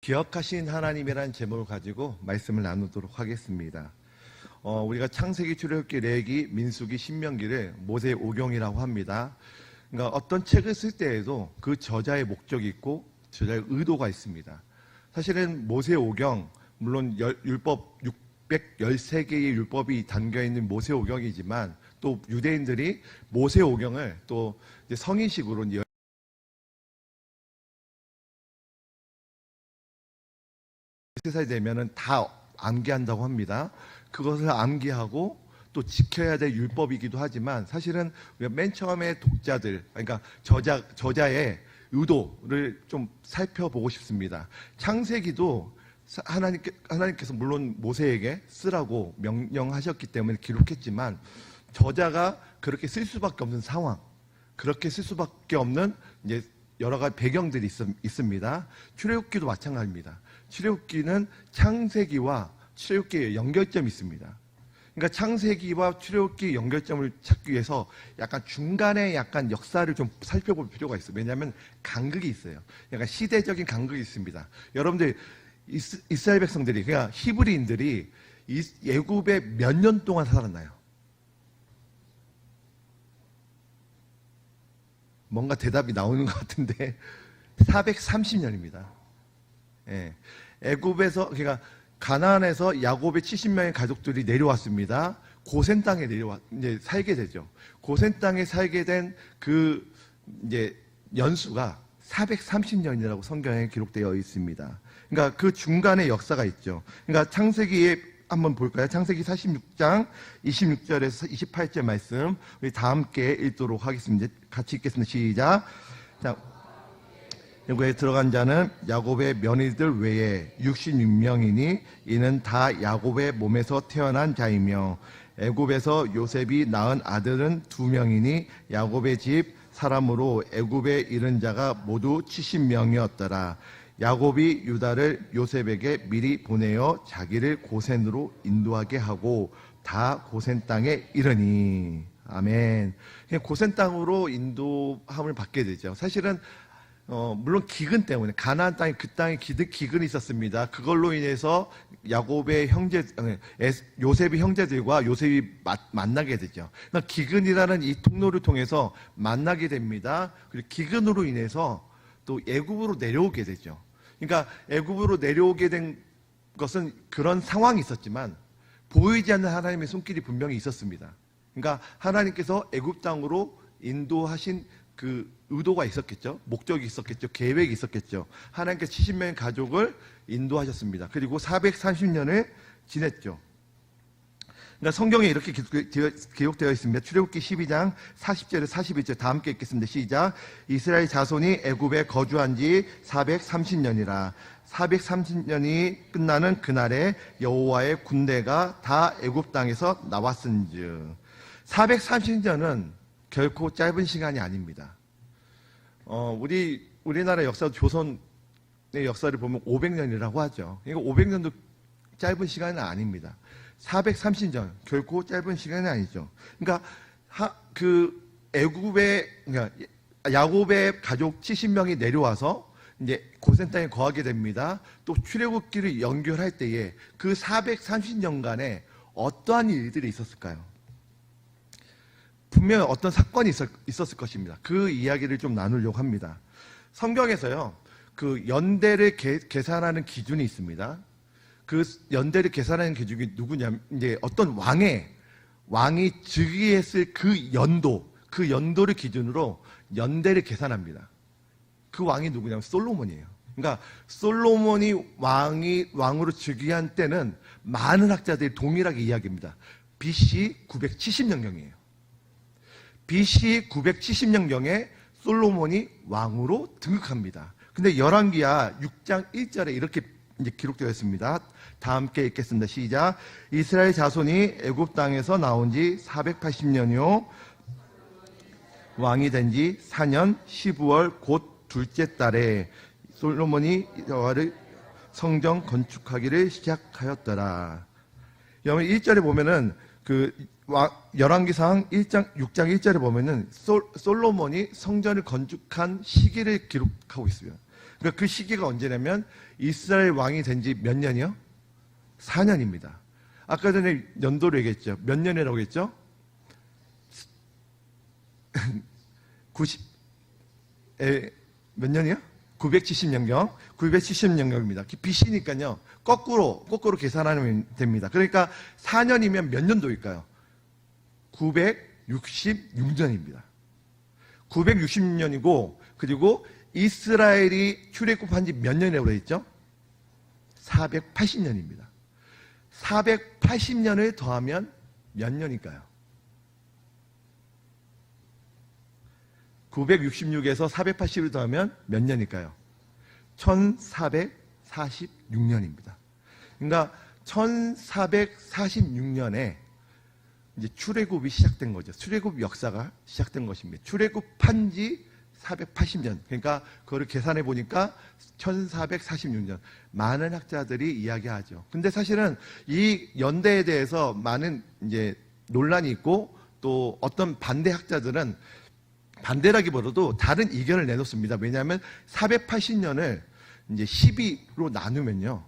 기억하신 하나님이라는 제목을 가지고 말씀을 나누도록 하겠습니다. 우리가 창세기, 출애굽기, 레위기, 민수기, 신명기를 모세의 오경이라고 합니다. 그러니까 어떤 책을 쓸 때에도 그 저자의 목적이 있고 저자의 의도가 있습니다. 사실은 모세의 오경, 물론 율법 613개의 율법이 담겨있는 모세의 오경이지만 또 유대인들이 모세의 오경을 또 성인식으로 13살 되면은 다 암기한다고 합니다. 그것을 암기하고 또 지켜야 될 율법이기도 하지만 사실은 우리가 맨 처음에 독자들, 그러니까 저자의 의도를 좀 살펴보고 싶습니다. 창세기도 하나님께서 물론 모세에게 쓰라고 명령하셨기 때문에 기록했지만 저자가 그렇게 쓸 수밖에 없는 상황, 그렇게 쓸 수밖에 없는 이제 여러 가지 배경들이 있습니다. 출애굽기도 마찬가지입니다. 출애굽기는 창세기와 출애굽기의 연결점이 있습니다. 그러니까 창세기와 출애굽기 연결점을 찾기 위해서 약간 중간에 약간 역사를 좀 살펴볼 필요가 있어요. 왜냐하면 간극이 있어요. 약간 시대적인 간극이 있습니다. 여러분들 이스라엘 백성들이 그러니까 히브리인들이 애굽에 몇 년 동안 살았나요? 뭔가 대답이 나오는 것 같은데 430년입니다. 예. 애굽에서 그러니까 가나안에서 야곱의 70명의 가족들이 내려왔습니다. 고센 땅에 이제 살게 되죠. 고센 땅에 살게 된 그 이제 연수가 430년이라고 성경에 기록되어 있습니다. 그러니까 그 중간에 역사가 있죠. 그러니까 창세기에 한번 볼까요? 창세기 46장 26절에서 28절 말씀 우리 다 함께 읽도록 하겠습니다. 같이 읽겠습니다. 시작. 자, 애굽에 들어간 자는 야곱의 며느리들 외에 66명이니 이는 다 야곱의 몸에서 태어난 자이며 애굽에서 요셉이 낳은 아들은 2명이니 야곱의 집 사람으로 애굽에 이른 자가 모두 70명이었더라. 야곱이 유다를 요셉에게 미리 보내어 자기를 고센으로 인도하게 하고 다 고센 땅에 이르니. 아멘. 고센 땅으로 인도함을 받게 되죠. 사실은 물론 기근 때문에 가나안 땅에 그 땅에 기근이 있었습니다. 그걸로 인해서 야곱의 요셉의 형제들과 요셉이 만나게 되죠. 그러니까 기근이라는 이 통로를 통해서 만나게 됩니다. 그리고 기근으로 인해서 또 애굽으로 내려오게 되죠. 그러니까 애굽으로 내려오게 된 것은 그런 상황이 있었지만 보이지 않는 하나님의 손길이 분명히 있었습니다. 그러니까 하나님께서 애굽 땅으로 인도하신 그 의도가 있었겠죠. 목적이 있었겠죠. 계획이 있었겠죠. 하나님께서 70명의 가족을 인도하셨습니다. 그리고 430년을 지냈죠. 그러니까 성경에 이렇게 기록되어 있습니다. 출애굽기 12장 40절에서 41절 다 함께 읽겠습니다. 시작. 이스라엘 자손이 애굽에 거주한 지 430년이라. 430년이 끝나는 그날에 여호와의 군대가 다 애굽 땅에서 나왔은즉. 430년은 결코 짧은 시간이 아닙니다. 우리나라 역사, 조선의 역사를 보면 500년이라고 하죠. 그러니까 500년도 짧은 시간은 아닙니다. 430년, 결코 짧은 시간이 아니죠. 그러니까, 그러니까 야곱의 가족 70명이 내려와서 이제 고센 땅에 거하게 됩니다. 또 출애굽기를 연결할 때에 그 430년간에 어떠한 일들이 있었을까요? 분명히 어떤 사건이 있었을 것입니다. 그 이야기를 좀 나누려고 합니다. 성경에서요, 그 연대를 계산하는 기준이 있습니다. 그 연대를 계산하는 기준이 누구냐면, 이제 어떤 왕이 즉위했을 그 연도를 기준으로 연대를 계산합니다. 그 왕이 누구냐면 솔로몬이에요. 그러니까 솔로몬이 왕으로 즉위한 때는 많은 학자들이 동일하게 이야기합니다. BC 970년경이에요. BC 970년경에 솔로몬이 왕으로 등극합니다. 근데 열왕기하 6장 1절에 이렇게 이제 기록되어 있습니다. 다 함께 읽겠습니다. 시작. 이스라엘 자손이 애굽 땅에서 나온 지 480년이요 왕이 된 지 4년 12월 곧 둘째 달에 솔로몬이 여호와를 성전 건축하기를 시작하였더라. 여러분 1절에 보면은 열왕기상 6장 1절에 보면은 솔로몬이 성전을 건축한 시기를 기록하고 있습니다. 그러니까 그 시기가 언제냐면 이스라엘 왕이 된 지 몇 년이요? 4년입니다. 아까 전에 연도로 얘기했죠. 몇 년이라고 했죠? 90, 몇 년이요? 970년경. 970년경입니다. BC니까요. 거꾸로 계산하면 됩니다. 그러니까 4년이면 몇 년도일까요? 966년입니다. 966년이고, 그리고 이스라엘이 출애굽한 지 몇 년이라고 그랬죠? 480년입니다. 480년을 더하면 몇 년일까요? 966에서 480을 더하면 몇 년일까요? 1446년입니다. 그러니까 1446년에 이제 출애굽이 시작된 거죠. 출애굽 역사가 시작된 것입니다. 출애굽한 지 480년. 그러니까 그거를 계산해 보니까 1446년. 많은 학자들이 이야기하죠. 근데 사실은 이 연대에 대해서 많은 이제 논란이 있고 또 어떤 반대 학자들은 반대라기보다도 다른 의견을 내놓습니다. 왜냐하면 480년을 이제 12로 나누면요.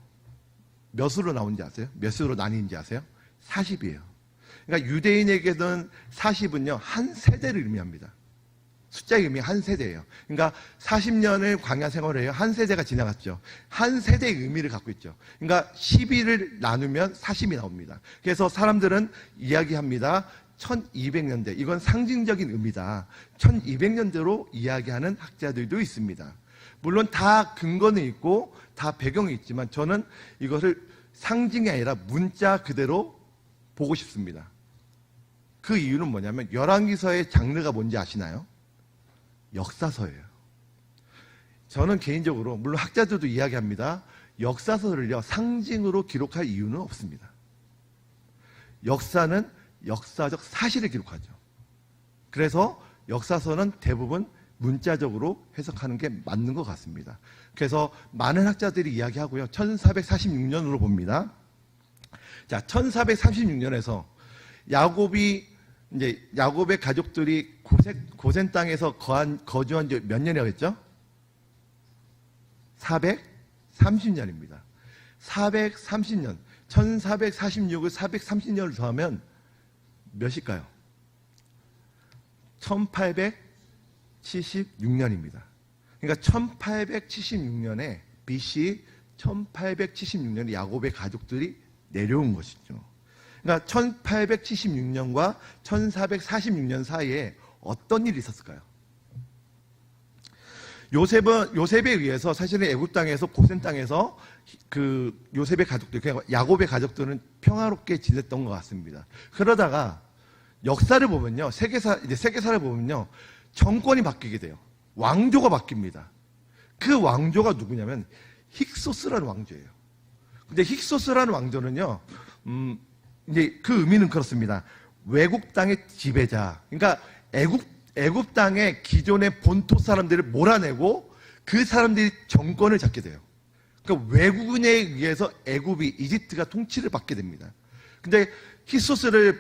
몇으로 나오는지 아세요? 몇으로 나뉘는지 아세요? 40이에요. 그러니까 유대인에게는 40은요, 한 세대를 의미합니다. 숫자의 의미 한 세대예요. 그러니까 40년을 광야 생활을 해요. 한 세대가 지나갔죠. 한 세대의 의미를 갖고 있죠. 그러니까 12를 나누면 40이 나옵니다. 그래서 사람들은 이야기합니다. 1200년대. 이건 상징적인 의미다. 1200년대로 이야기하는 학자들도 있습니다. 물론 다 근거는 있고 다 배경이 있지만 저는 이것을 상징이 아니라 문자 그대로 보고 싶습니다. 그 이유는 뭐냐면 열왕기서의 장르가 뭔지 아시나요? 역사서예요. 저는 개인적으로 물론 학자들도 이야기합니다. 역사서를요 상징으로 기록할 이유는 없습니다. 역사는 역사적 사실을 기록하죠. 그래서 역사서는 대부분 문자적으로 해석하는 게 맞는 것 같습니다. 그래서 많은 학자들이 이야기하고요. 1446년으로 봅니다. 자, 1436년에서 야곱의 가족들이 고센 땅에서 거주한 지 몇 년이라고 했죠? 430년입니다. 430년. 1446을 430년을 더하면 몇일까요? 1876년입니다. 그러니까 1876년에 BC 1876년에 야곱의 가족들이 내려온 것이죠. 그러니까 1876년과 1446년 사이에 어떤 일이 있었을까요? 요셉에 의해서 사실은 애굽 땅에서 고센 땅에서 그 요셉의 가족들, 그러니까 야곱의 가족들은 평화롭게 지냈던 것 같습니다. 그러다가 역사를 보면요, 세계사를 보면요, 정권이 바뀌게 돼요. 왕조가 바뀝니다. 그 왕조가 누구냐면 힉소스라는 왕조예요. 근데 힉소스라는 왕조는요, 이제 그 의미는 그렇습니다. 외국 땅의 지배자. 그러니까 애굽 땅의 기존의 본토 사람들을 몰아내고 그 사람들이 정권을 잡게 돼요. 그러니까 외국인에 의해서 애굽이 이집트가 통치를 받게 됩니다. 근데 힉소스는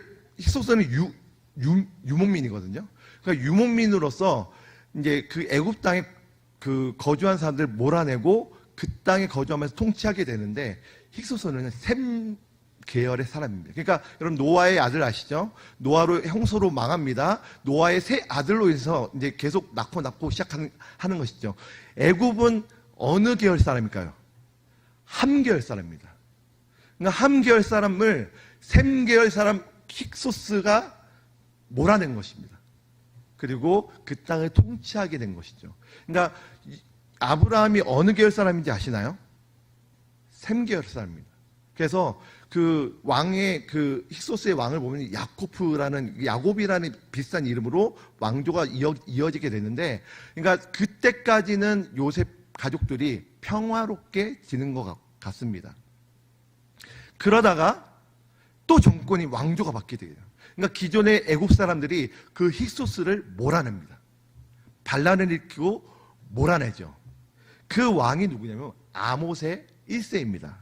유목민이거든요. 그러니까 유목민으로서 이제 그 애굽 땅에 그 거주한 사람들을 몰아내고 그 땅에 거주하면서 통치하게 되는데 힉소스는 셈 계열의 사람입니다. 그러니까 여러분 노아의 아들 아시죠? 노아로 홍수로 망합니다. 노아의 세 아들로 인해서 이제 계속 낳고 시작하는 것이죠. 애굽은 어느 계열 사람일까요? 함 계열 사람입니다. 그러니까 함 계열 사람을 셈 계열 사람 힉소스가 몰아낸 것입니다. 그리고 그 땅을 통치하게 된 것이죠. 그러니까 아브라함이 어느 계열 사람인지 아시나요? 셈 계열 사람입니다. 그래서 그 왕의 그 힉소스의 왕을 보면 야곱이라는 비슷한 이름으로 왕조가 이어지게 되는데, 그러니까 그때까지는 요셉 가족들이 평화롭게 지는 것 같습니다. 그러다가 또 정권이 왕조가 바뀌게 돼요. 그러니까 기존의 애굽 사람들이 그 힉소스를 몰아냅니다. 반란을 일으키고 몰아내죠. 그 왕이 누구냐면 아모스의 1세입니다.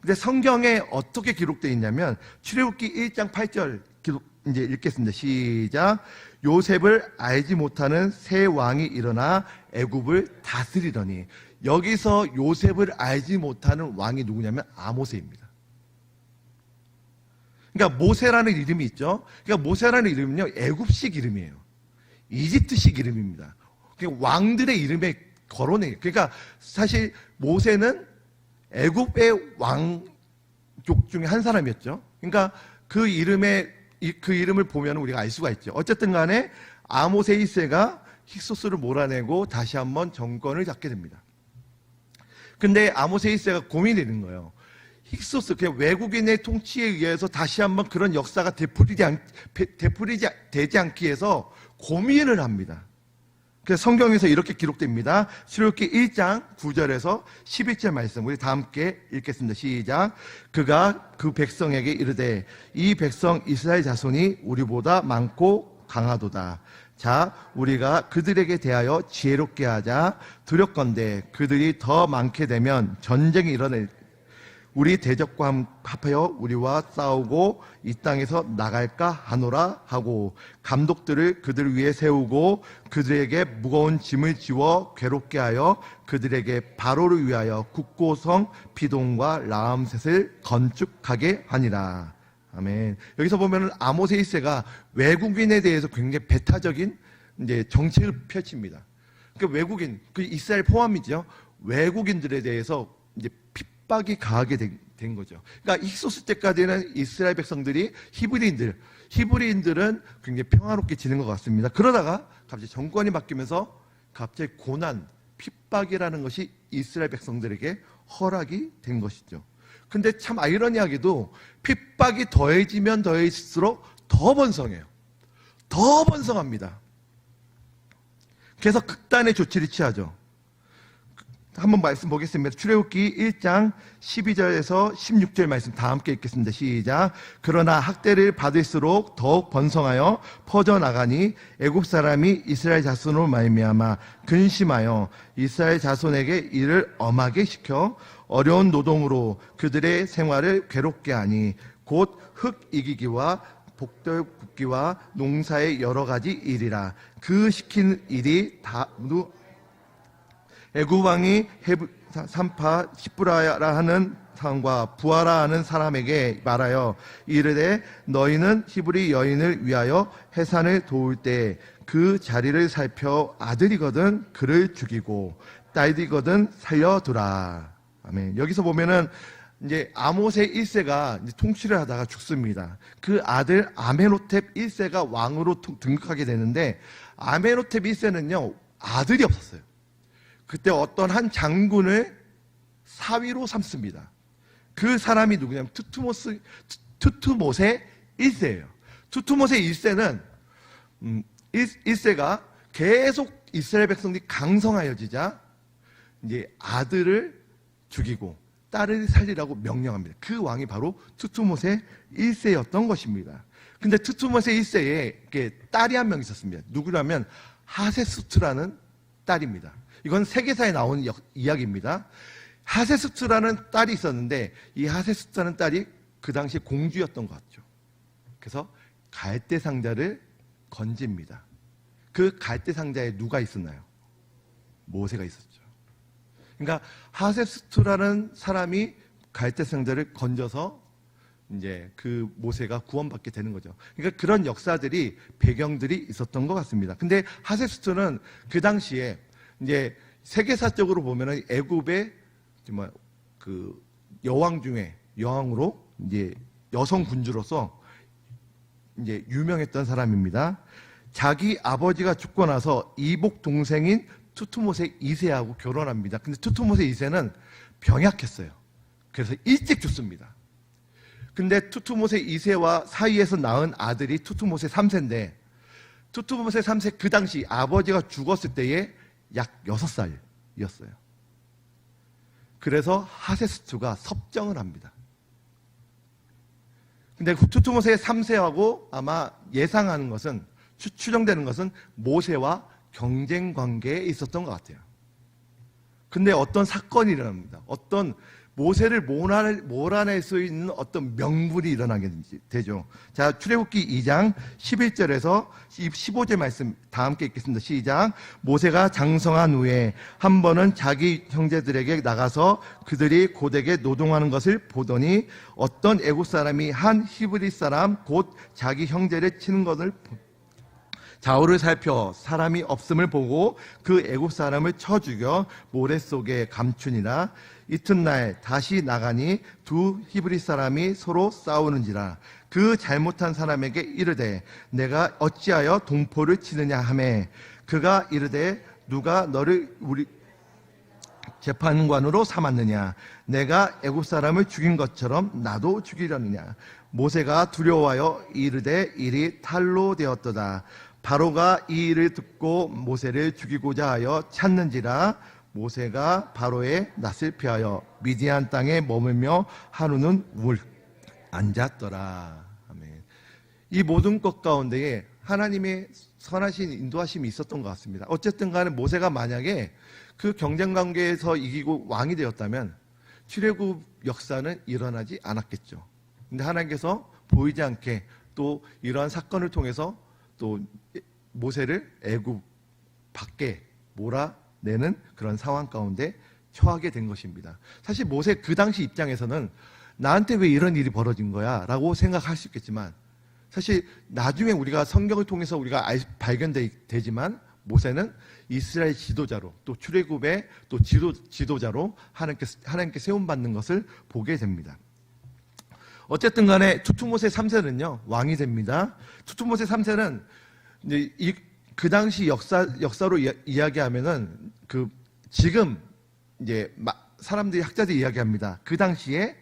근데 성경에 어떻게 기록되어 있냐면 출애굽기 1장 8절 이제 읽겠습니다. 시작. 요셉을 알지 못하는 새 왕이 일어나 애굽을 다스리더니. 여기서 요셉을 알지 못하는 왕이 누구냐면 아모세입니다. 그러니까 모세라는 이름이 있죠. 그러니까 모세라는 이름은요, 애굽식 이름이에요. 이집트식 이름입니다. 그러니까 왕들의 이름에 거론해요. 그러니까 사실 모세는 애굽의 왕족 중에 한 사람이었죠. 그러니까 그 이름을 보면 우리가 알 수가 있죠. 어쨌든 간에 아모세 1세가 힉소스를 몰아내고 다시 한번 정권을 잡게 됩니다. 근데 아모세 1세가 고민이 되는 거예요. 힉소스, 그냥 외국인의 통치에 의해서 다시 한번 그런 역사가 되지 않기 위해서 고민을 합니다. 그래서 성경에서 이렇게 기록됩니다. 출애굽기 1장 9절에서 11절 말씀, 우리 다 함께 읽겠습니다. 시작. 그가 그 백성에게 이르되 이 백성 이스라엘 자손이 우리보다 많고 강하도다. 자, 우리가 그들에게 대하여 지혜롭게 하자. 두렵건대 그들이 더 많게 되면 전쟁이 일어날 우리 대적과 합하여 우리와 싸우고 이 땅에서 나갈까 하노라 하고 감독들을 그들 위에 세우고 그들에게 무거운 짐을 지워 괴롭게 하여 그들에게 바로를 위하여 국고성 피동과 라암셋을 건축하게 하니라. 아멘. 여기서 보면은 아모세 1세가 외국인에 대해서 굉장히 배타적인 이제 정책을 펼칩니다. 그 외국인, 그 이스라엘 포함이죠. 외국인들에 대해서 이제 핍박이 가하게 된 거죠. 그러니까 힉소스 때까지는 이스라엘 백성들이 히브리인들은 굉장히 평화롭게 지낸 것 같습니다. 그러다가 갑자기 정권이 바뀌면서 갑자기 고난, 핍박이라는 것이 이스라엘 백성들에게 허락이 된 것이죠. 근데 참 아이러니하게도 핍박이 더해지면 더해질수록 더 번성해요. 더 번성합니다. 그래서 극단의 조치를 취하죠. 한번 말씀 보겠습니다. 출애굽기 1장 12절에서 16절 말씀 다 함께 읽겠습니다. 시작. 그러나 학대를 받을수록 더욱 번성하여 퍼져나가니 애굽 사람이 이스라엘 자손으로 말미암아 근심하여 이스라엘 자손에게 이를 엄하게 시켜 어려운 노동으로 그들의 생활을 괴롭게 하니 곧 흙 이기기와 복돌 굽기와 농사의 여러 가지 일이라. 그 시킨 일이 다 애굽 왕이 산파 시브라라 하는 사람과 부하라 하는 사람에게 말하여 이르되 너희는 히브리 여인을 위하여 해산을 도울 때 그 자리를 살펴 아들이거든 그를 죽이고 딸이거든 살려두라. 아멘. 여기서 보면은 이제 아모세 1세가 이제 통치를 하다가 죽습니다. 그 아들 아메노텝 1세가 왕으로 등극하게 되는데 아메노텝 1세는요 아들이 없었어요. 그때 어떤 한 장군을 사위로 삼습니다. 그 사람이 누구냐면 투투모세 1세예요. 투투모세 1세는 1세가 계속 이스라엘 백성들이 강성하여지자 이제 아들을 죽이고 딸을 살리라고 명령합니다. 그 왕이 바로 투투모세 1세였던 것입니다. 근데 투투모세 1세에 딸이 한 명 있었습니다. 누구냐면 하세수트라는 딸입니다. 이건 세계사에 나온 이야기입니다. 하세수트라는 딸이 있었는데 이 하세수트라는 딸이 그 당시에 공주였던 것 같죠. 그래서 갈대 상자를 건집니다. 그 갈대 상자에 누가 있었나요? 모세가 있었죠. 그러니까 하세수트라는 사람이 갈대 상자를 건져서 이제 그 모세가 구원받게 되는 거죠. 그러니까 그런 역사들이 배경들이 있었던 것 같습니다. 근데 하세수트는 그 당시에 이제 세계사적으로 보면은 애굽의 정말 그 여왕 중에 여왕으로 이제 여성 군주로서 이제 유명했던 사람입니다. 자기 아버지가 죽고 나서 이복 동생인 투투모세 2세하고 결혼합니다. 근데 투투모세 2세는 병약했어요. 그래서 일찍 죽습니다. 근데 투투모세 2세와 사이에서 낳은 아들이 투투모세 3세인데 투투모세 3세 그 당시 아버지가 죽었을 때에 약 6살이었어요. 그래서 하세수트가 섭정을 합니다. 근데 투투모세 3세하고 아마 예상하는 것은 추정되는 것은 모세와 경쟁 관계에 있었던 것 같아요. 근데 어떤 사건이 일어납니다. 어떤 모세를 몰아낼 수 있는 어떤 명분이 일어나게 되죠. 자, 출애굽기 2장 11절에서 15절 말씀 다 함께 읽겠습니다. 시작. 모세가 장성한 후에 한 번은 자기 형제들에게 나가서 그들이 고되게 노동하는 것을 보더니 어떤 애굽 사람이 한 히브리 사람 곧 자기 형제를 치는 것을 좌우를 살펴 사람이 없음을 보고 그 애굽 사람을 쳐 죽여 모래 속에 감추니라. 이튿날 다시 나가니 두 히브리 사람이 서로 싸우는지라. 그 잘못한 사람에게 이르되 내가 어찌하여 동포를 치느냐 하매 그가 이르되 누가 너를 우리 재판관으로 삼았느냐. 내가 애굽 사람을 죽인 것처럼 나도 죽이려느냐. 모세가 두려워하여 이르되 일이 탈로 되었도다. 바로가 이 일을 듣고 모세를 죽이고자 하여 찾는지라. 모세가 바로의 낯을 피하여 미디안 땅에 머물며 하루는 앉았더라. 아멘. 이 모든 것 가운데에 하나님의 선하신 인도하심이 있었던 것 같습니다. 어쨌든 간에 모세가 만약에 그 경쟁 관계에서 이기고 왕이 되었다면 출애굽 역사는 일어나지 않았겠죠. 근데 하나님께서 보이지 않게 또 이러한 사건을 통해서 또 모세를 애굽 밖에 몰아내는 그런 상황 가운데 처하게 된 것입니다. 사실 모세 그 당시 입장에서는 나한테 왜 이런 일이 벌어진 거야? 라고 생각할 수 있겠지만 사실 나중에 우리가 성경을 통해서 우리가 발견되지만 모세는 이스라엘 지도자로 또 출애굽의 또 지도자로 하나님께 세움받는 것을 보게 됩니다. 어쨌든 간에 투투모세 3세는요 왕이 됩니다. 투투모세 3세는 이제 그 당시 역사로 이야기하면은 지금 이제 사람들이 학자들이 이야기합니다. 그 당시에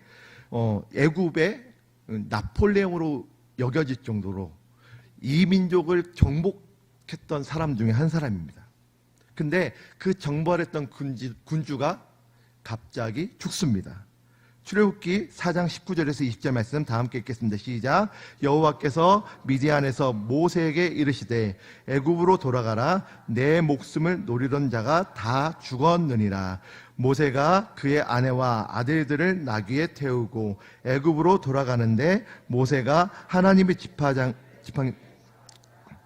애굽의 나폴레옹으로 여겨질 정도로 이 민족을 정복했던 사람 중에 한 사람입니다. 근데 그 정벌했던 군주가 갑자기 죽습니다. 출애굽기 4장 19절에서 20절 말씀 다 함께 읽겠습니다. 시작. 여호와께서 미디안에서 모세에게 이르시되 애굽으로 돌아가라. 내 목숨을 노리던 자가 다 죽었느니라. 모세가 그의 아내와 아들들을 나귀에 태우고 애굽으로 돌아가는데 모세가 하나님의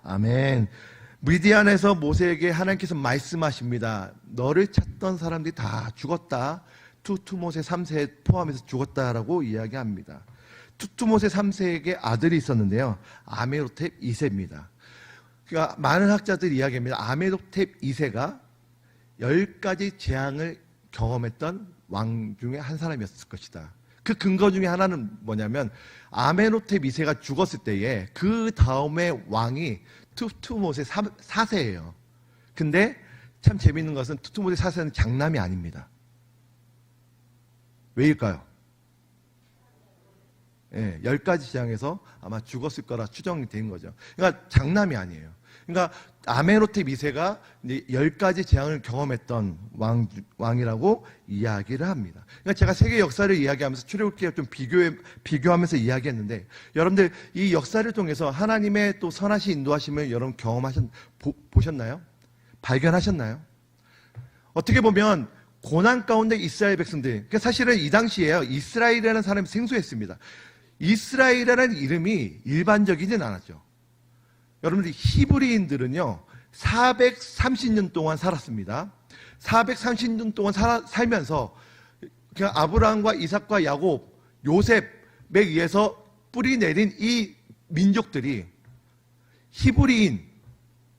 아멘. 미디안에서 모세에게 하나님께서 말씀하십니다. 너를 찾던 사람들이 다 죽었다. 투투모세 3세 포함해서 죽었다라고 이야기합니다. 투투모세 3세에게 아들이 있었는데요. 아메로텝 2세입니다. 그러니까 많은 학자들이 이야기합니다. 아메로텝 2세가 10가지 재앙을 경험했던 왕 중에 한 사람이었을 것이다. 그 근거 중에 하나는 뭐냐면 아메노텝 2세가 죽었을 때에 그 다음에 왕이 투투모세 4세예요. 근데 참 재밌는 것은 투투모세 4세는 장남이 아닙니다. 왜일까요? 예, 10가지 재앙에서 아마 죽었을 거라 추정이 된 거죠. 그러니까 장남이 아니에요. 그러니까 아메노텝 2세가 이제 10가지 재앙을 경험했던 왕이라고 이야기를 합니다. 그러니까 제가 세계 역사를 이야기하면서 출애굽기와 좀 비교하면서 이야기했는데 여러분들 이 역사를 통해서 하나님의 또 선하신 인도하심을 여러분 보셨나요? 발견하셨나요? 어떻게 보면 고난 가운데 이스라엘 백성들, 그러니까 사실은 이 당시에요 이스라엘이라는 사람이 생소했습니다. 이스라엘이라는 이름이 일반적이진 않았죠. 여러분들 히브리인들은요 430년 동안 살았습니다. 430년 동안 살면서 그냥 아브라함과 이삭과 야곱, 요셉에 의해서 뿌리 내린 이 민족들이 히브리인,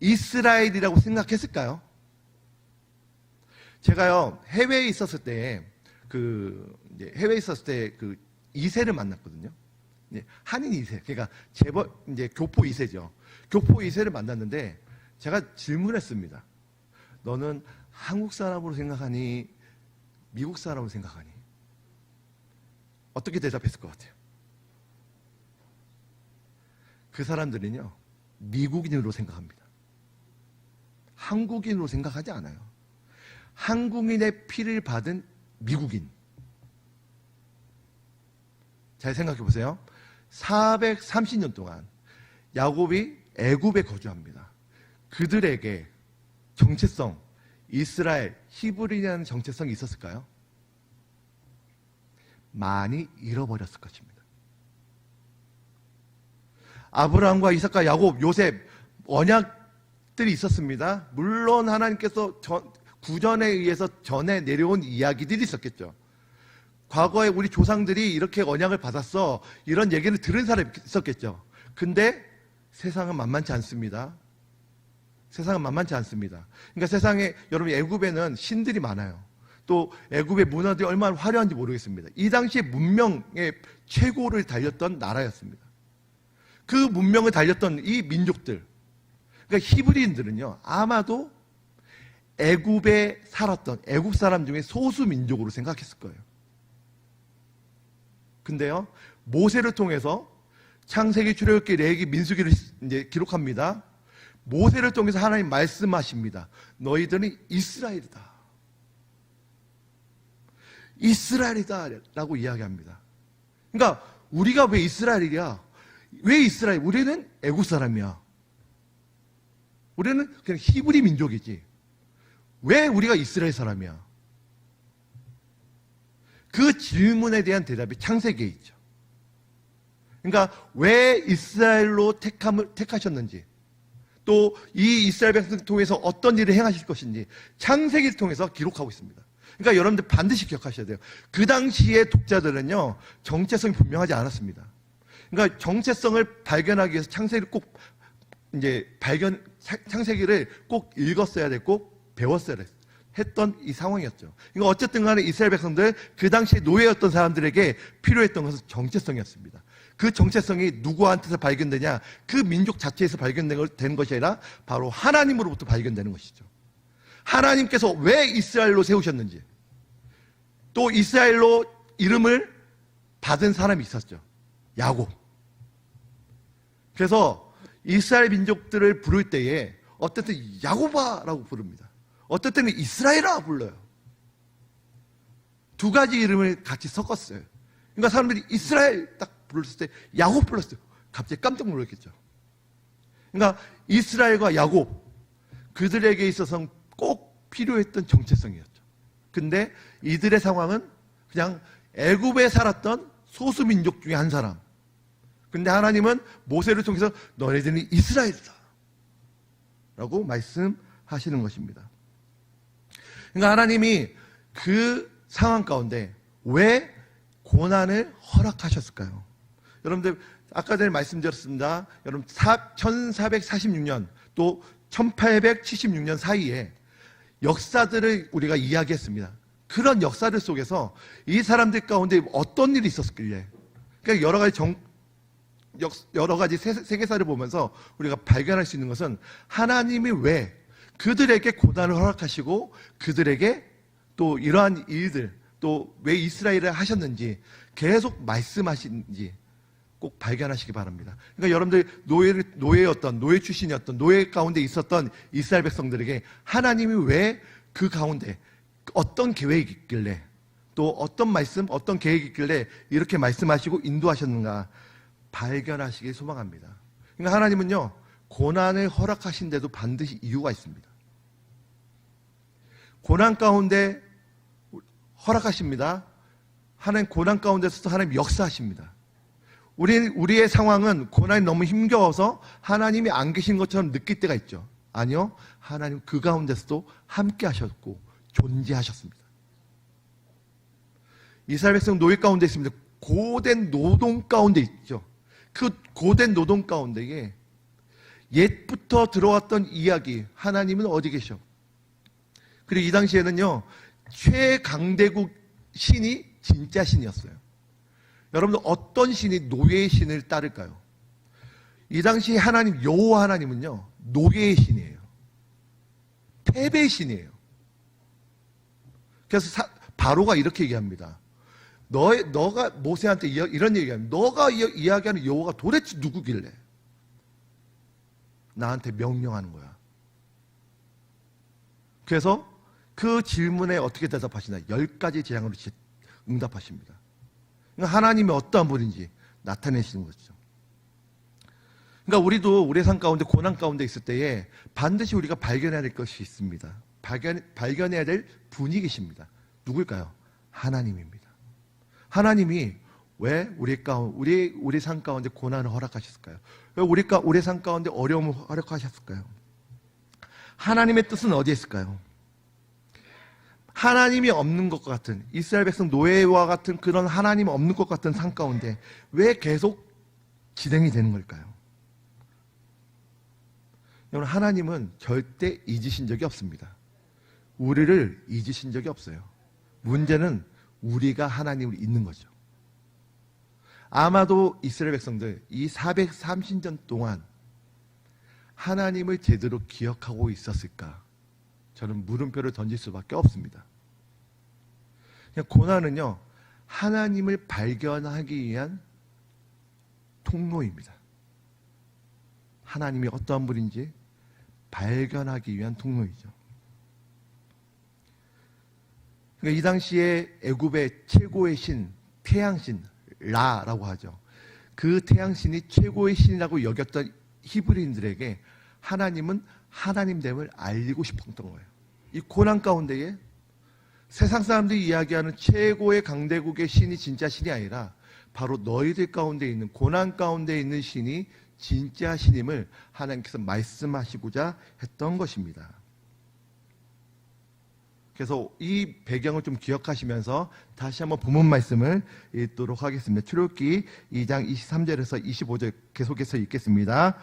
이스라엘이라고 생각했을까요? 제가요 해외에 있었을 때 그 2세를 만났거든요. 한인 2세, 그러니까 이제 교포 2세죠. 교포 2세를 만났는데 제가 질문했습니다. 너는 한국 사람으로 생각하니 미국 사람으로 생각하니? 어떻게 대답했을 것 같아요? 그 사람들은요 미국인으로 생각합니다. 한국인으로 생각하지 않아요. 한국인의 피를 받은 미국인. 잘 생각해 보세요. 430년 동안 야곱이 애굽에 거주합니다. 그들에게 정체성, 이스라엘, 히브리라는 정체성이 있었을까요? 많이 잃어버렸을 것입니다. 아브라함과 이삭과 야곱, 요셉 언약들이 있었습니다. 물론 하나님께서 구전에 의해서 전해 내려온 이야기들이 있었겠죠. 과거에 우리 조상들이 이렇게 언약을 받았어, 이런 얘기를 들은 사람이 있었겠죠. 근데 세상은 만만치 않습니다. 세상은 만만치 않습니다. 그러니까 세상에, 여러분, 애굽에는 신들이 많아요. 또 애굽의 문화들이 얼마나 화려한지 모르겠습니다. 이 당시에 문명의 최고를 달렸던 나라였습니다. 그 문명을 달렸던 이 민족들, 그러니까 히브리인들은요, 아마도 애굽에 살았던 애굽 사람 중에 소수 민족으로 생각했을 거예요. 근데요, 모세를 통해서 창세기, 출애굽기, 레위기, 민수기를 이제 기록합니다. 모세를 통해서 하나님 말씀하십니다. 너희들은 이스라엘이다. 이스라엘이다 라고 이야기합니다. 그러니까 우리가 왜 이스라엘이야? 왜 이스라엘? 우리는 애국 사람이야. 우리는 그냥 히브리 민족이지. 왜 우리가 이스라엘 사람이야? 그 질문에 대한 대답이 창세기에 있죠. 그러니까 왜 이스라엘로 택하셨는지, 또 이 이스라엘 백성을 통해서 어떤 일을 행하실 것인지 창세기를 통해서 기록하고 있습니다. 그러니까 여러분들 반드시 기억하셔야 돼요. 그 당시의 독자들은요, 정체성이 분명하지 않았습니다. 그러니까 정체성을 발견하기 위해서 창세기를 꼭 창세기를 꼭 읽었어야 되고 배웠어야 했던 이 상황이었죠. 그러니까 어쨌든 간에 이스라엘 백성들, 그 당시에 노예였던 사람들에게 필요했던 것은 정체성이었습니다. 그 정체성이 누구한테서 발견되냐? 그 민족 자체에서 발견된 것이 아니라 바로 하나님으로부터 발견되는 것이죠. 하나님께서 왜 이스라엘로 세우셨는지, 또 이스라엘로 이름을 받은 사람이 있었죠. 야곱. 그래서 이스라엘 민족들을 부를 때에 어떨 때 야곱아라고 부릅니다. 어떨 때는 이스라엘아 불러요. 두 가지 이름을 같이 섞었어요. 그러니까 사람들이 이스라엘 딱 불렀을 때 야곱 불렀어요. 갑자기 깜짝 놀랐겠죠. 그러니까 이스라엘과 야곱, 그들에게 있어서는 꼭 필요했던 정체성이었죠. 근데 이들의 상황은 그냥 애굽에 살았던 소수 민족 중에 한 사람. 근데 하나님은 모세를 통해서 너네들은 이스라엘이다 라고 말씀하시는 것입니다. 그러니까 하나님이 그 상황 가운데 왜 고난을 허락하셨을까요? 여러분들 아까 전에 말씀드렸습니다. 여러분 1446년 또 1876년 사이에 역사들을 우리가 이야기했습니다. 그런 역사들 속에서 이 사람들 가운데 어떤 일이 있었길래, 그러니까 여러 가지 세계사를 보면서 우리가 발견할 수 있는 것은 하나님이 왜 그들에게 고난을 허락하시고 그들에게 또 이러한 일들, 또 왜 이스라엘을 하셨는지 계속 말씀하시는지 꼭 발견하시기 바랍니다. 그러니까 여러분들 노예 출신이었던, 노예 가운데 있었던 이스라엘 백성들에게 하나님이 왜 그 가운데 어떤 계획이 있길래, 또 어떤 말씀, 어떤 계획이 있길래 이렇게 말씀하시고 인도하셨는가 발견하시길 소망합니다. 그러니까 하나님은요, 고난을 허락하신데도 반드시 이유가 있습니다. 고난 가운데 허락하십니다. 하나님 고난 가운데서도 하나님 역사하십니다. 우리의 상황은 고난이 너무 힘겨워서 하나님이 안 계신 것처럼 느낄 때가 있죠. 아니요, 하나님 그 가운데서도 함께 하셨고 존재하셨습니다. 이스라엘 백성 노예 가운데 있습니다. 고된 노동 가운데 있죠. 그 고된 노동 가운데에 옛부터 들어왔던 이야기, 하나님은 어디 계셔? 그리고 이 당시에는요, 최강대국 신이 진짜 신이었어요. 여러분들 어떤 신이 노예의 신을 따를까요? 이 당시 하나님, 여호와 하나님은요, 노예의 신이에요. 패배의 신이에요. 그래서 바로가 이렇게 얘기합니다. 너가 모세한테 이런 얘기합니다. 너가 이야기하는 여호와가 도대체 누구길래 나한테 명령하는 거야. 그래서 그 질문에 어떻게 대답하시나? 10가지 재앙으로 응답하십니다. 그러니까 하나님이 어떠한 분인지 나타내시는 거죠. 그러니까 우리도 우리의 삶 가운데 고난 가운데 있을 때에 반드시 우리가 발견해야 될 것이 있습니다. 발견해야 될 분이 계십니다. 누굴까요? 하나님입니다. 하나님이 왜 우리 삶 가운데 고난을 허락하셨을까요? 왜 우리 삶 가운데 어려움을 허락하셨을까요? 하나님의 뜻은 어디에 있을까요? 하나님이 없는 것 같은, 이스라엘 백성 노예와 같은 그런 하나님 없는 것 같은 삶 가운데 왜 계속 진행이 되는 걸까요? 여러분, 하나님은 절대 잊으신 적이 없습니다. 우리를 잊으신 적이 없어요. 문제는 우리가 하나님을 잊는 거죠. 아마도 이스라엘 백성들 이 430년 동안 하나님을 제대로 기억하고 있었을까? 저는 물음표를 던질 수밖에 없습니다. 그냥 고난은요, 하나님을 발견하기 위한 통로입니다. 하나님이 어떠한 분인지 발견하기 위한 통로이죠. 그러니까 이 당시에 애굽의 최고의 신, 태양신 라라고 하죠. 그 태양신이 최고의 신이라고 여겼던 히브리인들에게 하나님은 하나님됨을 알리고 싶었던 거예요. 이 고난 가운데에 세상 사람들이 이야기하는 최고의 강대국의 신이 진짜 신이 아니라 바로 너희들 가운데 있는, 고난 가운데 있는 신이 진짜 신임을 하나님께서 말씀하시고자 했던 것입니다. 그래서 이 배경을 좀 기억하시면서 다시 한번 본문 말씀을 읽도록 하겠습니다. 출애굽기 2장 23절에서 25절 계속해서 읽겠습니다.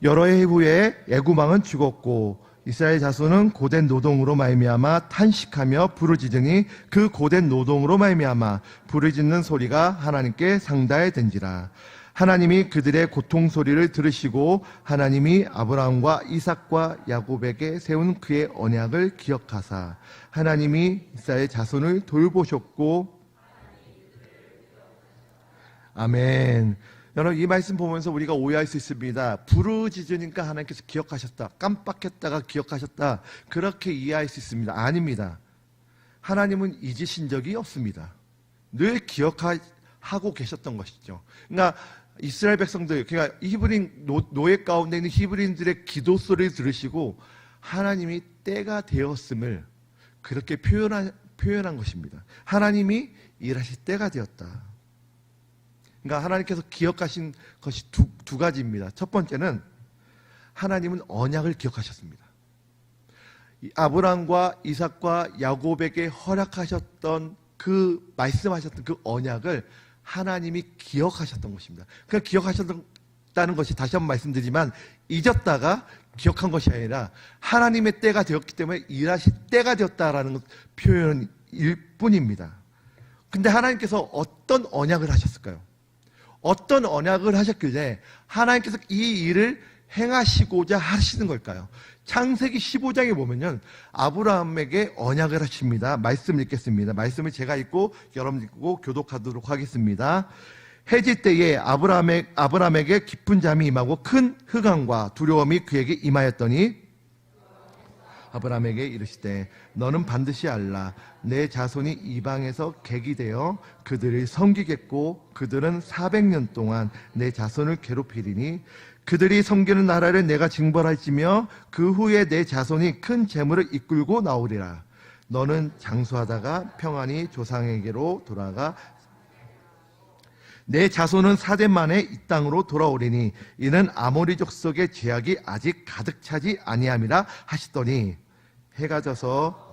여러 해 후에 애굽 왕은 죽었고 이스라엘 자손은 고된 노동으로 말미암아 탄식하며 부르짖으니 그 고된 노동으로 말미암아 부르짖는 소리가 하나님께 상달된지라. 하나님이 그들의 고통 소리를 들으시고 하나님이 아브라함과 이삭과 야곱에게 세운 그의 언약을 기억하사 하나님이 이스라엘 자손을 돌보셨고. 아멘. 여러분, 이 말씀 보면서 우리가 오해할 수 있습니다. 부르짖으니까 하나님께서 기억하셨다, 깜빡했다가 기억하셨다, 그렇게 이해할 수 있습니다. 아닙니다. 하나님은 잊으신 적이 없습니다. 늘 기억하고 계셨던 것이죠. 그러니까 이스라엘 백성들, 그러니까 히브리인 노예 가운데 있는 히브리인들의 기도 소리를 들으시고 하나님이 때가 되었음을 그렇게 표현한 것입니다. 하나님이 일하실 때가 되었다. 그러니까 하나님께서 기억하신 것이 두 가지입니다. 첫 번째는 하나님은 언약을 기억하셨습니다. 아브라함과 이삭과 야곱에게 허락하셨던 그 말씀하셨던 그 언약을 하나님이 기억하셨던 것입니다. 그러니까 기억하셨다는 것이 다시 한번 말씀드리지만 잊었다가 기억한 것이 아니라 하나님의 때가 되었기 때문에 일하실 때가 되었다라는 표현일 뿐입니다. 근데 하나님께서 어떤 언약을 하셨을까요? 어떤 언약을 하셨길래 하나님께서 이 일을 행하시고자 하시는 걸까요? 창세기 15장에 보면요, 아브라함에게 언약을 하십니다. 말씀 읽겠습니다. 말씀을 제가 읽고 여러분 읽고 교독하도록 하겠습니다. 해질 때에 아브라함에게 깊은 잠이 임하고 큰 흑암과 두려움이 그에게 임하였더니 아브라함에게 이르시되 너는 반드시 알라. 내 자손이 이방에서 객이 되어 그들을 섬기겠고 그들은 400년 동안 내 자손을 괴롭히리니 그들이 섬기는 나라를 내가 징벌할지며 그 후에 내 자손이 큰 재물을 이끌고 나오리라. 너는 장수하다가 평안히 조상에게로 돌아가 내 자손은 4대 만에 이 땅으로 돌아오리니 이는 아모리 족속의 죄악이 아직 가득 차지 아니함이라 하시더니 해가 져서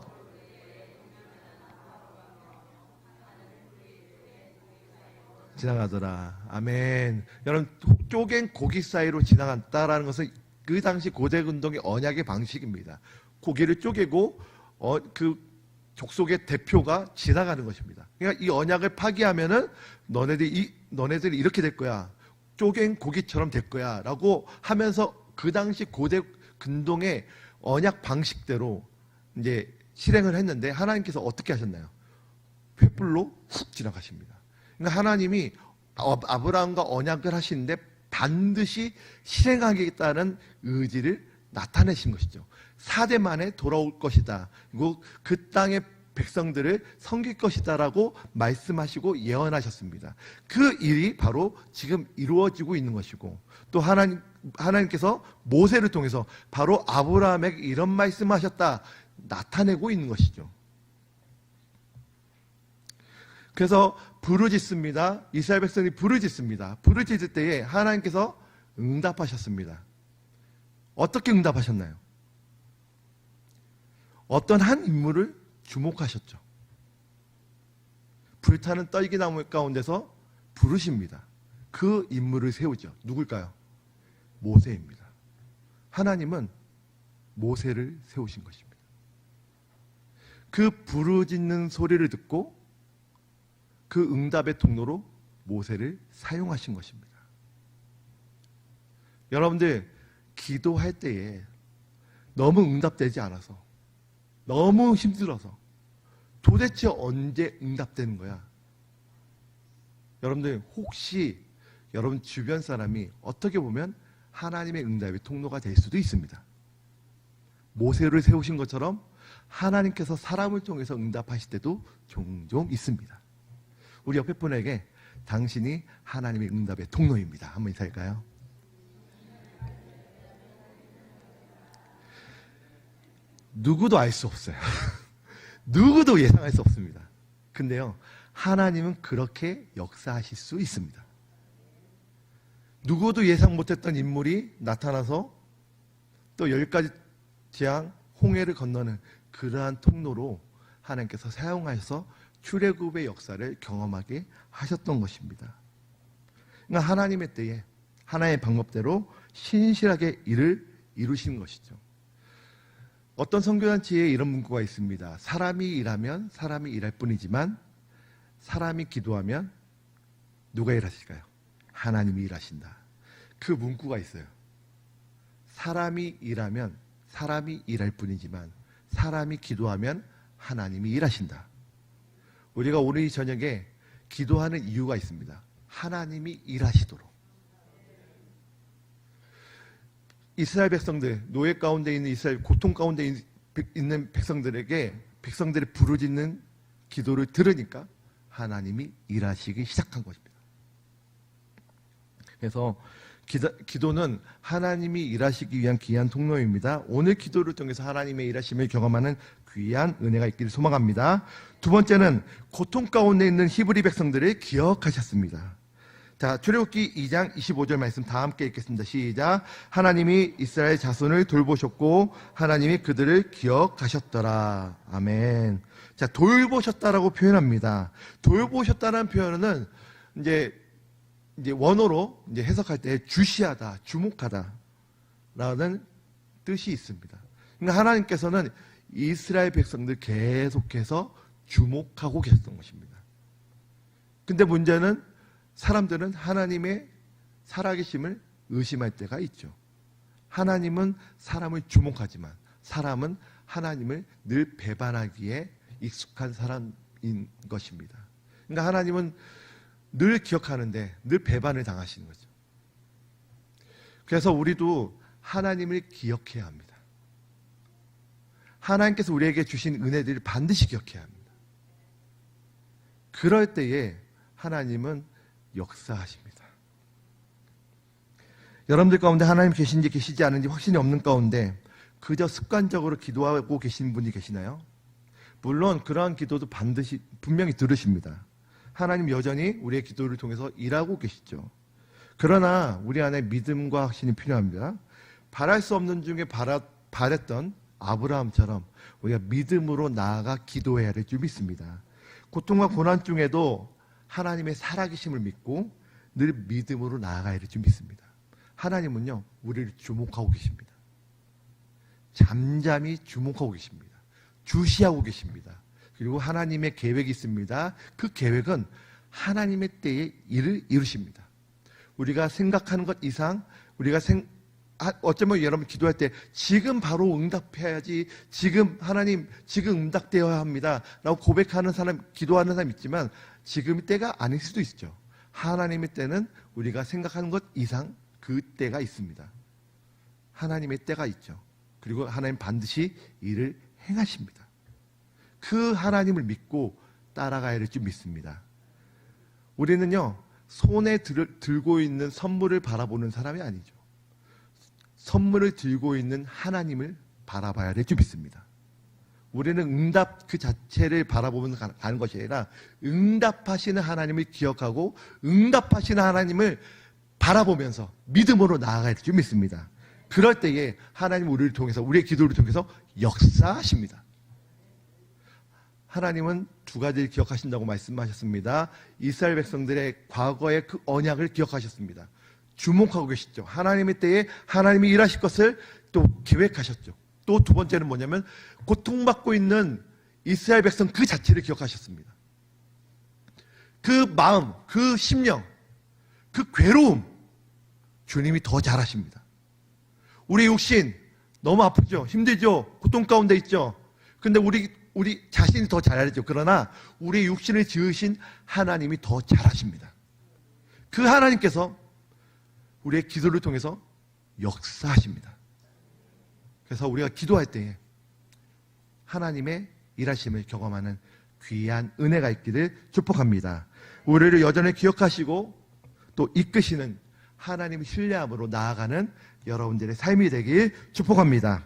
지나가더라. 아멘. 여러분, 쪼갠 고기 사이로 지나갔다라는 것은 그 당시 고대운동의 언약의 방식입니다. 고기를 쪼개고 그 족속의 대표가 지나가는 것입니다. 그러니까 이 언약을 파기하면은 너네들이 이렇게 될 거야. 쪼갠 고기처럼 될 거야. 라고 하면서 그 당시 고대 근동의 언약 방식대로 이제 실행을 했는데 하나님께서 어떻게 하셨나요? 횃불로 훅 지나가십니다. 그러니까 하나님이 아브라함과 언약을 하시는데 반드시 실행하겠다는 의지를 나타내신 것이죠. 4대 만에 돌아올 것이다. 그리고 그 땅의 백성들을 섬길 것이다라고 말씀하시고 예언하셨습니다. 그 일이 바로 지금 이루어지고 있는 것이고 또 하나님께서 모세를 통해서 바로 아브라함에게 이런 말씀하셨다 나타내고 있는 것이죠. 그래서 부르짖습니다. 이스라엘 백성이 부르짖습니다. 부르짖을 때에 하나님께서 응답하셨습니다. 어떻게 응답하셨나요? 어떤 한 인물을 주목하셨죠. 불타는 떨기나무 가운데서 부르십니다. 그 인물을 세우죠. 누굴까요? 모세입니다. 하나님은 모세를 세우신 것입니다. 그 부르짖는 소리를 듣고 그 응답의 통로로 모세를 사용하신 것입니다. 여러분들 기도할 때에 너무 응답되지 않아서 너무 힘들어서 도대체 언제 응답되는 거야? 여러분들 혹시 여러분 주변 사람이 어떻게 보면 하나님의 응답의 통로가 될 수도 있습니다. 모세를 세우신 것처럼 하나님께서 사람을 통해서 응답하실 때도 종종 있습니다. 우리 옆에 분에게 당신이 하나님의 응답의 통로입니다. 한번 인사할까요? 누구도 알 수 없어요. 누구도 예상할 수 없습니다. 근데요, 하나님은 그렇게 역사하실 수 있습니다. 누구도 예상 못했던 인물이 나타나서 또 10가지 재앙, 홍해를 건너는 그러한 통로로 하나님께서 사용하셔서 출애굽의 역사를 경험하게 하셨던 것입니다. 그러니까 하나님의 때에 하나님의 방법대로 신실하게 일을 이루신 것이죠. 어떤 선교단체에 이런 문구가 있습니다. 사람이 일하면 사람이 일할 뿐이지만 사람이 기도하면 누가 일하실까요? 하나님이 일하신다. 그 문구가 있어요. 사람이 일하면 사람이 일할 뿐이지만 사람이 기도하면 하나님이 일하신다. 우리가 오늘 이 저녁에 기도하는 이유가 있습니다. 하나님이 일하시도록. 이스라엘 백성들, 노예 가운데 있는 이스라엘, 고통 가운데 있는 백성들의 부르짖는 기도를 들으니까 하나님이 일하시기 시작한 것입니다. 그래서 기도는 하나님이 일하시기 위한 귀한 통로입니다. 오늘 기도를 통해서 하나님의 일하심을 경험하는 귀한 은혜가 있기를 소망합니다. 두 번째는 고통 가운데 있는 히브리 백성들을 기억하셨습니다. 자, 출애굽기 2장 25절 말씀 다 함께 읽겠습니다. 시작. 하나님이 이스라엘 자손을 돌보셨고 하나님이 그들을 기억하셨더라. 아멘. 자, 돌보셨다라고 표현합니다. 돌보셨다라는 표현은 이제 원어로 이제 해석할 때 주시하다, 주목하다라는 뜻이 있습니다. 그러니까 하나님께서는 이스라엘 백성들 계속해서 주목하고 계셨던 것입니다. 근데 문제는 사람들은 하나님의 살아계심을 의심할 때가 있죠. 하나님은 사람을 주목하지만 사람은 하나님을 늘 배반하기에 익숙한 사람인 것입니다. 그러니까 하나님은 늘 기억하는데 늘 배반을 당하시는 거죠. 그래서 우리도 하나님을 기억해야 합니다. 하나님께서 우리에게 주신 은혜들을 반드시 기억해야 합니다. 그럴 때에 하나님은 역사하십니다. 여러분들 가운데 하나님 계신지 계시지 않은지 확신이 없는 가운데 그저 습관적으로 기도하고 계시는 분이 계시나요? 물론 그러한 기도도 반드시 분명히 들으십니다. 하나님 여전히 우리의 기도를 통해서 일하고 계시죠. 그러나 우리 안에 믿음과 확신이 필요합니다. 바랄 수 없는 중에 바랬던 아브라함처럼 우리가 믿음으로 나아가 기도해야 될 줄 믿습니다. 고통과 고난 중에도 하나님의 살아계심을 믿고 늘 믿음으로 나아가야 될 줄 믿습니다. 하나님은요, 우리를 주목하고 계십니다. 잠잠히 주목하고 계십니다. 주시하고 계십니다. 그리고 하나님의 계획이 있습니다. 그 계획은 하나님의 때에 일을 이루십니다. 우리가 생각하는 것 이상 우리가 어쩌면 여러분 기도할 때 지금 바로 응답해야지, 지금 하나님 지금 응답되어야 합니다 라고 고백하는 사람, 기도하는 사람 있지만 지금 때가 아닐 수도 있죠. 하나님의 때는 우리가 생각하는 것 이상 그 때가 있습니다. 하나님의 때가 있죠. 그리고 하나님 반드시 일을 행하십니다. 그 하나님을 믿고 따라가야 될 줄 믿습니다. 우리는요, 손에 들고 있는 선물을 바라보는 사람이 아니죠. 선물을 들고 있는 하나님을 바라봐야 될 줄 믿습니다. 우리는 응답 그 자체를 바라보면서 가는 것이 아니라 응답하시는 하나님을 기억하고 응답하시는 하나님을 바라보면서 믿음으로 나아가야 될 줄 믿습니다. 그럴 때에 하나님은 우리를 통해서, 우리의 기도를 통해서 역사하십니다. 하나님은 두 가지를 기억하신다고 말씀하셨습니다. 이스라엘 백성들의 과거의 그 언약을 기억하셨습니다. 주목하고 계시죠. 하나님의 때에 하나님이 일하실 것을 또 계획하셨죠. 또 두 번째는 뭐냐면 고통받고 있는 이스라엘 백성 그 자체를 기억하셨습니다. 그 마음, 그 심령, 그 괴로움 주님이 더 잘하십니다. 우리 육신 너무 아프죠? 힘들죠? 고통 가운데 있죠? 근데 우리 자신이 더 잘하죠. 그러나 우리 육신을 지으신 하나님이 더 잘하십니다. 그 하나님께서 우리의 기도를 통해서 역사하십니다. 그래서 우리가 기도할 때에 하나님의 일하심을 경험하는 귀한 은혜가 있기를 축복합니다. 우리를 여전히 기억하시고 또 이끄시는 하나님의 신뢰함으로 나아가는 여러분들의 삶이 되길 축복합니다.